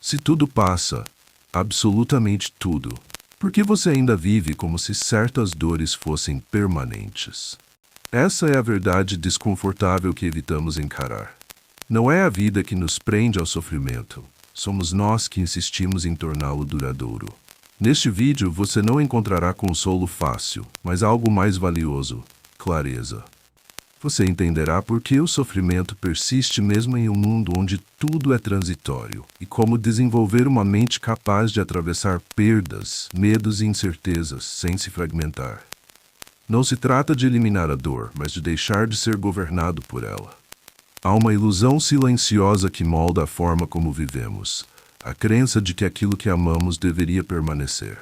Se tudo passa, absolutamente tudo, por que você ainda vive como se certas dores fossem permanentes? Essa é a verdade desconfortável que evitamos encarar. Não é a vida que nos prende ao sofrimento, somos nós que insistimos em torná-lo duradouro. Neste vídeo você não encontrará consolo fácil, mas algo mais valioso: clareza. Você entenderá por que o sofrimento persiste mesmo em um mundo onde tudo é transitório e como desenvolver uma mente capaz de atravessar perdas, medos e incertezas sem se fragmentar. Não se trata de eliminar a dor, mas de deixar de ser governado por ela. Há uma ilusão silenciosa que molda a forma como vivemos, a crença de que aquilo que amamos deveria permanecer.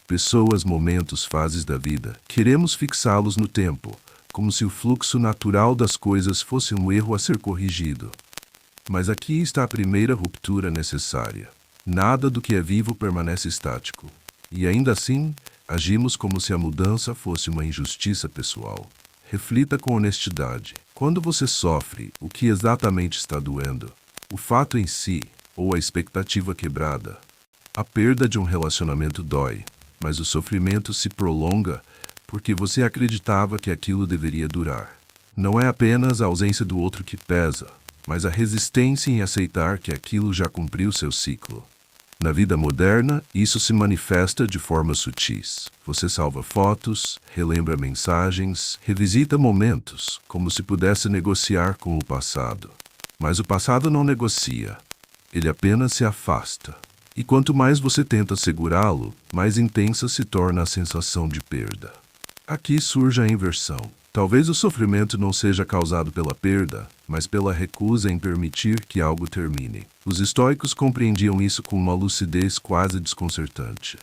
Pessoas, momentos, fases da vida, queremos fixá-los no tempo, como se o fluxo natural das coisas fosse um erro a ser corrigido. Mas aqui está a primeira ruptura necessária. Nada do que é vivo permanece estático. E ainda assim, agimos como se a mudança fosse uma injustiça pessoal. Reflita com honestidade. Quando você sofre, o que exatamente está doendo? O fato em si, ou a expectativa quebrada? A perda de um relacionamento dói, mas o sofrimento se prolonga porque você acreditava que aquilo deveria durar. Não é apenas a ausência do outro que pesa, mas a resistência em aceitar que aquilo já cumpriu seu ciclo. Na vida moderna, isso se manifesta de formas sutis. Você salva fotos, relembra mensagens, revisita momentos, como se pudesse negociar com o passado. Mas o passado não negocia, ele apenas se afasta. E quanto mais você tenta segurá-lo, mais intensa se torna a sensação de perda. Aqui surge a inversão. Talvez o sofrimento não seja causado pela perda, mas pela recusa em permitir que algo termine. Os estoicos compreendiam isso com uma lucidez quase desconcertante.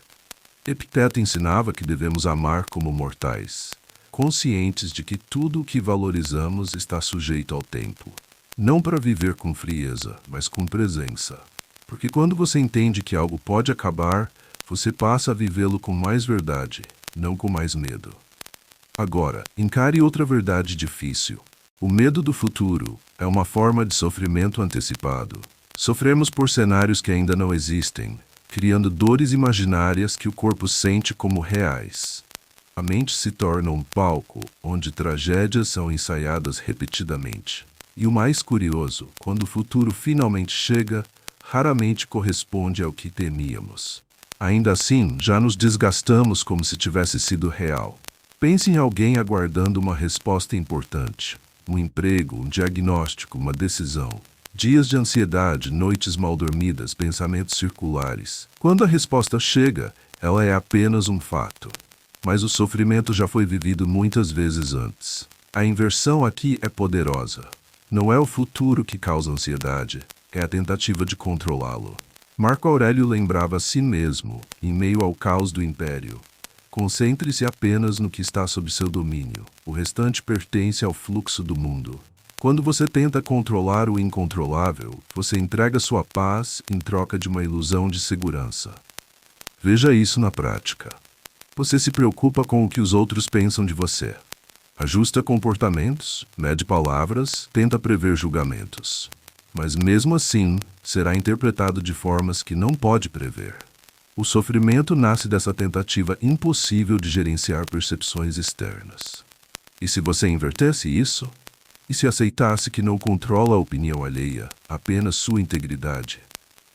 Epiteto ensinava que devemos amar como mortais, conscientes de que tudo o que valorizamos está sujeito ao tempo. Não para viver com frieza, mas com presença. Porque quando você entende que algo pode acabar, você passa a vivê-lo com mais verdade, não com mais medo. Agora, encare outra verdade difícil. O medo do futuro é uma forma de sofrimento antecipado. Sofremos por cenários que ainda não existem, criando dores imaginárias que o corpo sente como reais. A mente se torna um palco onde tragédias são ensaiadas repetidamente. E o mais curioso, quando o futuro finalmente chega, raramente corresponde ao que temíamos. Ainda assim, já nos desgastamos como se tivesse sido real. Pense em alguém aguardando uma resposta importante, um emprego, um diagnóstico, uma decisão. Dias de ansiedade, noites mal dormidas, pensamentos circulares. Quando a resposta chega, ela é apenas um fato. Mas o sofrimento já foi vivido muitas vezes antes. A inversão aqui é poderosa. Não é o futuro que causa ansiedade, é a tentativa de controlá-lo. Marco Aurélio lembrava a si mesmo, em meio ao caos do império: concentre-se apenas no que está sob seu domínio. O restante pertence ao fluxo do mundo. Quando você tenta controlar o incontrolável, você entrega sua paz em troca de uma ilusão de segurança. Veja isso na prática. Você se preocupa com o que os outros pensam de você. Ajusta comportamentos, mede palavras, tenta prever julgamentos. Mas mesmo assim, será interpretado de formas que não pode prever. O sofrimento nasce dessa tentativa impossível de gerenciar percepções externas. E se você invertesse isso? E se aceitasse que não controla a opinião alheia, apenas sua integridade?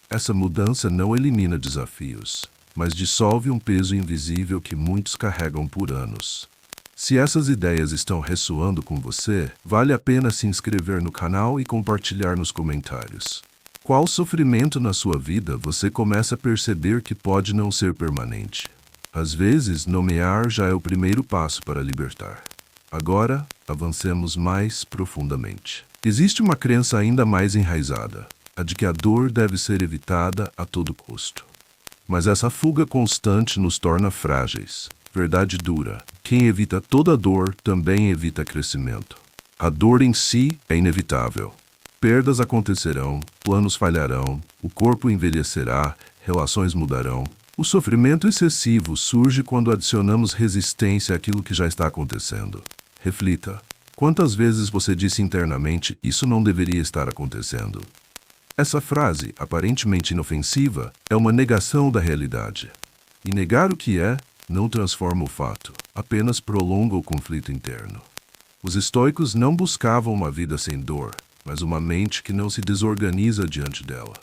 Essa mudança não elimina desafios, mas dissolve um peso invisível que muitos carregam por anos. Se essas ideias estão ressoando com você, vale a pena se inscrever no canal e compartilhar nos comentários. Qual sofrimento na sua vida você começa a perceber que pode não ser permanente? Às vezes, nomear já é o primeiro passo para libertar. Agora, avancemos mais profundamente. Existe uma crença ainda mais enraizada, a de que a dor deve ser evitada a todo custo. Mas essa fuga constante nos torna frágeis. Verdade dura: quem evita toda dor também evita crescimento. A dor em si é inevitável. Perdas acontecerão, planos falharão, o corpo envelhecerá, relações mudarão. O sofrimento excessivo surge quando adicionamos resistência àquilo que já está acontecendo. Reflita: quantas vezes você disse internamente: isso não deveria estar acontecendo? Essa frase, aparentemente inofensiva, é uma negação da realidade. E negar o que é não transforma o fato, apenas prolonga o conflito interno. Os estoicos não buscavam uma vida sem dor, mas uma mente que não se desorganiza diante dela.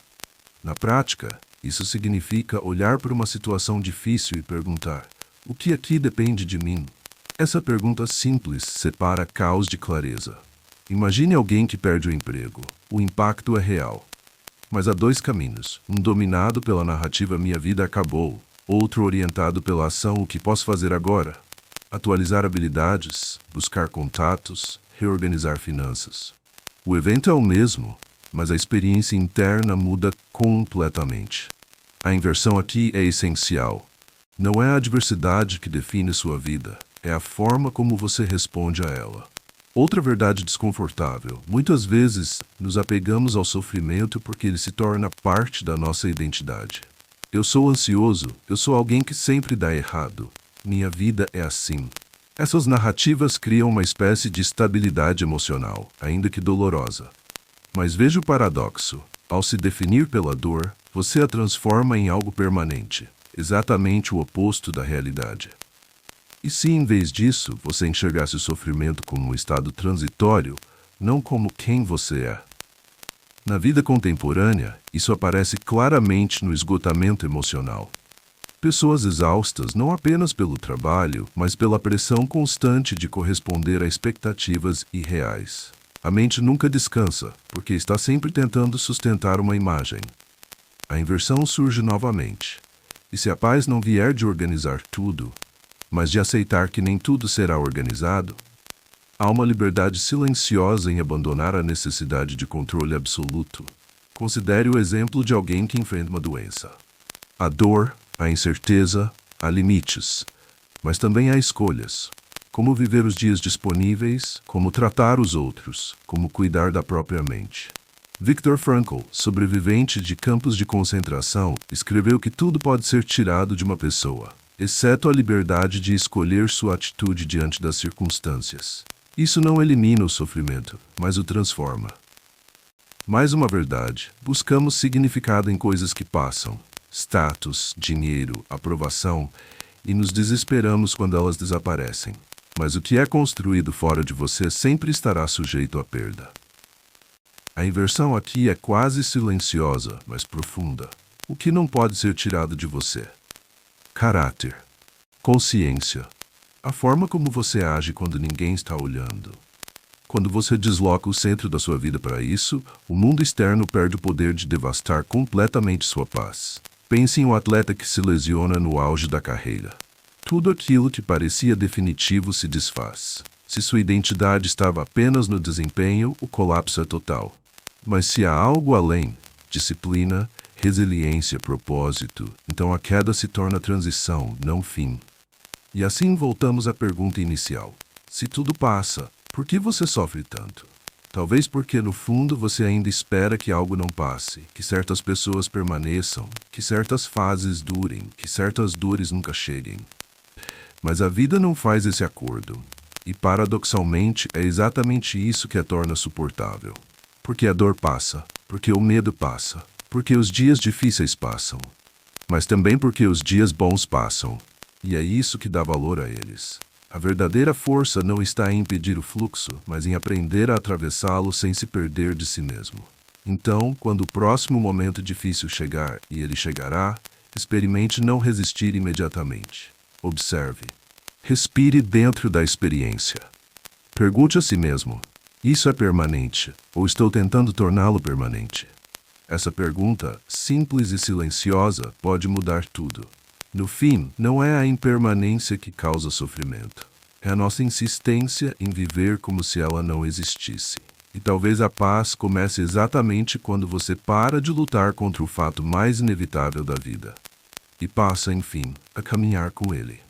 Na prática, isso significa olhar para uma situação difícil e perguntar: o que aqui depende de mim? Essa pergunta simples separa caos de clareza. Imagine alguém que perde o emprego. O impacto é real. Mas há dois caminhos: um dominado pela narrativa "minha vida acabou", outro orientado pela ação "o que posso fazer agora?". Atualizar habilidades, buscar contatos, reorganizar finanças. O evento é o mesmo, mas a experiência interna muda completamente. A inversão aqui é essencial. Não é a adversidade que define sua vida, é a forma como você responde a ela. Outra verdade desconfortável: muitas vezes nos apegamos ao sofrimento porque ele se torna parte da nossa identidade. Eu sou ansioso, eu sou alguém que sempre dá errado. Minha vida é assim. Essas narrativas criam uma espécie de estabilidade emocional, ainda que dolorosa. Mas veja o paradoxo: ao se definir pela dor, você a transforma em algo permanente, exatamente o oposto da realidade. E se, em vez disso, você enxergasse o sofrimento como um estado transitório, não como quem você é? Na vida contemporânea, isso aparece claramente no esgotamento emocional. Pessoas exaustas não apenas pelo trabalho, mas pela pressão constante de corresponder a expectativas irreais. A mente nunca descansa, porque está sempre tentando sustentar uma imagem. A inversão surge novamente. E se a paz não vier de organizar tudo, mas de aceitar que nem tudo será organizado? Há uma liberdade silenciosa em abandonar a necessidade de controle absoluto. Considere o exemplo de alguém que enfrenta uma doença. A dor, a incerteza, há limites, mas também há escolhas. Como viver os dias disponíveis, como tratar os outros, como cuidar da própria mente. Viktor Frankl, sobrevivente de campos de concentração, escreveu que tudo pode ser tirado de uma pessoa, exceto a liberdade de escolher sua atitude diante das circunstâncias. Isso não elimina o sofrimento, mas o transforma. Mais uma verdade: buscamos significado em coisas que passam. Status, dinheiro, aprovação, e nos desesperamos quando elas desaparecem. Mas o que é construído fora de você sempre estará sujeito à perda. A inversão aqui é quase silenciosa, mas profunda. O que não pode ser tirado de você? Caráter, consciência, a forma como você age quando ninguém está olhando. Quando você desloca o centro da sua vida para isso, o mundo externo perde o poder de devastar completamente sua paz. Pense em um atleta que se lesiona no auge da carreira. Tudo aquilo que parecia definitivo se desfaz. Se sua identidade estava apenas no desempenho, o colapso é total. Mas se há algo além, disciplina, resiliência, propósito, então a queda se torna transição, não fim. E assim voltamos à pergunta inicial. Se tudo passa, por que você sofre tanto? Talvez porque no fundo você ainda espera que algo não passe, que certas pessoas permaneçam, que certas fases durem, que certas dores nunca cheguem. Mas a vida não faz esse acordo. E paradoxalmente é exatamente isso que a torna suportável. Porque a dor passa, porque o medo passa, porque os dias difíceis passam. Mas também porque os dias bons passam. E é isso que dá valor a eles. A verdadeira força não está em impedir o fluxo, mas em aprender a atravessá-lo sem se perder de si mesmo. Então, quando o próximo momento difícil chegar, e ele chegará, experimente não resistir imediatamente. Observe. Respire dentro da experiência. Pergunte a si mesmo: isso é permanente, ou estou tentando torná-lo permanente? Essa pergunta, simples e silenciosa, pode mudar tudo. No fim, não é a impermanência que causa sofrimento. É a nossa insistência em viver como se ela não existisse. E talvez a paz comece exatamente quando você para de lutar contra o fato mais inevitável da vida. E passa, enfim, a caminhar com ele.